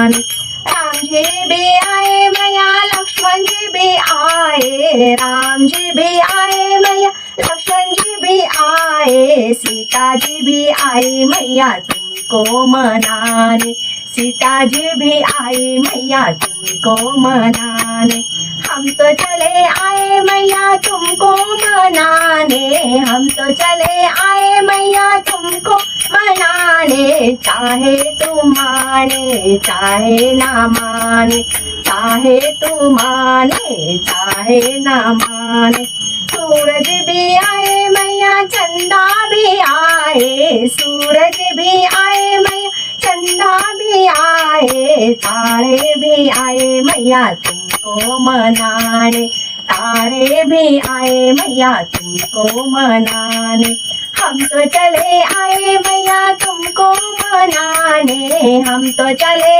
मनाने। राम जी भी आए मैया लक्ष्मण जी भी आए, राम जी भी आए मैया लक्ष्मण जी भी आए, सीता जी भी आई मैया तुमको मनाने, सीता जी भी आई मैया तुमको मनाने। हम तो चले आए मैया तुमको मनाने, हम तो चले आए मैया तुमको मनाने, चाहे तू माने चाहे ना माने, चाहे तू माने चाहे ना माने। सूरज भी आए मैया चंदा भी आए, सूरज भी आए मैया चंदा भी आए, तारे भी आए मैया तुमको मनाने, तारे भी आए मैया तुमको मनाने। हम तो चले आए मैया तुमको मनाने, हम तो चले